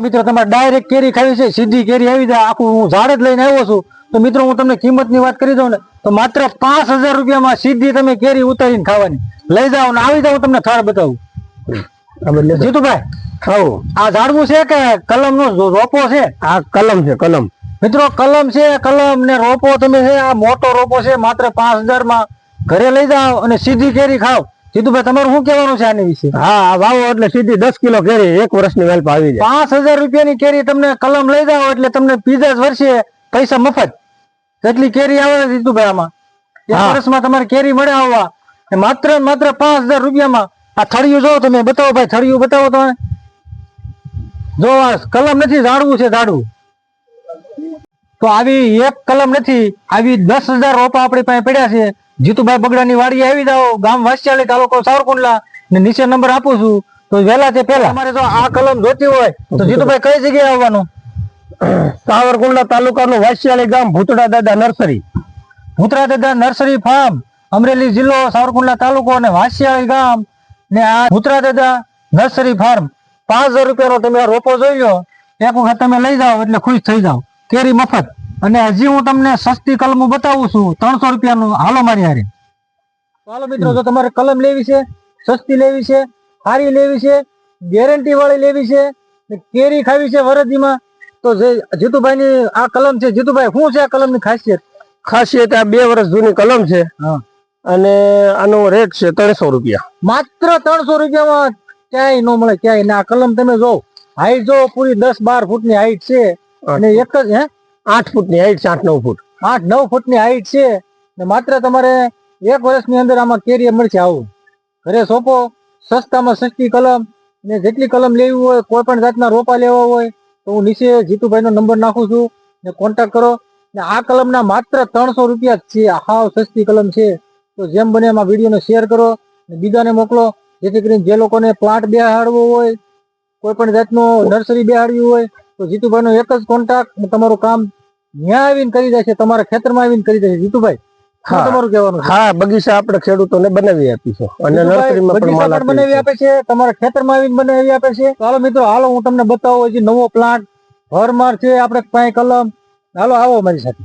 મિત્રો તમારે ડાયરેક્ટ કેરી ખાવી છે, સીધી કેરી આવી જાય, આખું હું ઝાડ જ લઈને આવ્યો છું. તો મિત્રો હું તમને કિંમત ની વાત કરી દઉં ને તો માત્ર 5000 રૂપિયામાં સીધી તમે કેરી ઉતારીને ખાવાની. લઈ જાઓ ને આવી જાઓ, તમને થાળ બતાવું. જીતુભાઈ, આ ઝાડવું છે કે કલમ નો રોપો છે? આ કલમ છે, કલમ. મિત્રો કલમ છે, કલમ ને રોપો તમે છે, આ મોટો રોપો છે. માત્ર 5000 માં ઘરે લઈ જાઓ અને સીધી કેરી ખાઓ. જીતુભાઈ, તમારું શું કહેવાનું છે આની વિશે? હા, વાવો એટલે સીધી 10 કિલો કેરી 1 વર્ષની વેલ્પ આવી જાય. 5000 રૂપિયાની કેરી તમને કલમ લઈ જાઓ એટલે તમને બીજા જ વર્ષે પૈસા મફત. કેટલી કેરી આવે છે જીતુભાઈ આમાં? 1 વર્ષમાં તમારે કેરી મળે આવવા. માત્ર 5000 રૂપિયામાં. આ થળિયું જો તમે, બતાવો ભાઈ, થળિયું બતાવો તમે. જો કલમ નથી, ઝાડવું છે, ઝાડવું. તો આવી એક કલમ નથી, આવી 10000 રોપા આપણી પાસે પડ્યા છે. જીતુભાઈ બગડાની વાડીએ આવી જાઓ, ગામ વાસ્યાલી, તાલુકો સાવરકુંડલા, ને નીચે નંબર આપું છું. તો વહેલા તે પહેલા તમારે જો આ કલમ જોતી હોય તો જીતુભાઈ કઈ જગ્યાએ આવવાનું? સાવરકુંડલા તાલુકાનું વાસ્યાલી ગામ, ભૂતડા દાદા નર્સરી. ભૂતરા દાદા નર્સરી ફાર્મ, અમરેલી જિલ્લો, સાવરકુંડલા તાલુકો અને વાસ્યાળી ગામ. ને આ ભૂતરા દાદા નર્સરી ફાર્મ. 5000 રૂપિયાનો તમે આ રોપો જોઈ લો, એક વખત તમે લઈ જાઓ એટલે ખુશ થઈ જાઓ. કેરી મફત. અને હજી હું તમને સસ્તી કલમો બતાવું છું, 300 રૂપિયાનું. હાલો મારી હારે. ચાલો મિત્રો, જો તમારે કલમ લેવી છે, સસ્તી લેવી છે, સારી લેવી છે, ગેરંટી વાળી લેવી છે, કેરી ખાવી છે વરદીમાં, તો જીતુભાઈ ની આ કલમ છે. જીતુભાઈ, શું છે આ કલમ ની ખાસિયત? ખાસિયત આ 2 વર્ષ જૂની કલમ છે. અને આનો રેટ છે 300 રૂપિયા. માત્ર 300 રૂપિયામાં ક્યાંય ન મળે, ક્યાંય ના. કલમ તમે જો, હાઈટ જો પૂરી 10-12 ફૂટની હાઈટ છે. અને એક જ 8 ફૂટની હાઈટ છે, 8-9 ફૂટ. 8-9 ફૂટની હાઈટ છે. ને માત્ર તમારે 1 વર્ષની અંદર આમાં કેરી મળશે. આવું ઘરે સોંપો, સસ્તામાં સસ્તી કલમ. ને જેટલી કલમ લેવી હોય, કોઈ પણ જાતના રોપા લેવા હોય તો હું નીચે જીતુભાઈ નો નંબર નાખું છું, ને કોન્ટેક્ટ કરો. ને આ કલમના માત્ર 300 રૂપિયા જ છે. હાવ સસ્તી કલમ છે. તો જેમ બને એમાં વિડીયોને શેર કરો, બીજાને મોકલો, જેથી કરીને જે લોકોને પ્લાન્ટ બેહાડવો હોય, કોઈ પણ જાતનો નર્સરી બેહાડવી હોય, તો જીતુભાઈનો એક જ કોન્ટેક્ટ, તમારું કામ ત્યાં આવીને કરી દેશે, તમારા ખેતરમાં આવીને કરી દેશે. જીતુભાઈ, તમારું કહેવાનું? હા, બગીચા આપણે ખેડૂતોને બનાવી આપીશું અને નર્સરીમાં પણ માલ બનાવી આપે છે, તમારા ખેતરમાં આવીને બનાવી આપે છે. ચાલો મિત્રો, હાલો હું તમને બતાવું હજી નવો પ્લાન્ટ ભરમાર છે આપણે પાસે કલમ. હાલો, આવો મારી સાથે.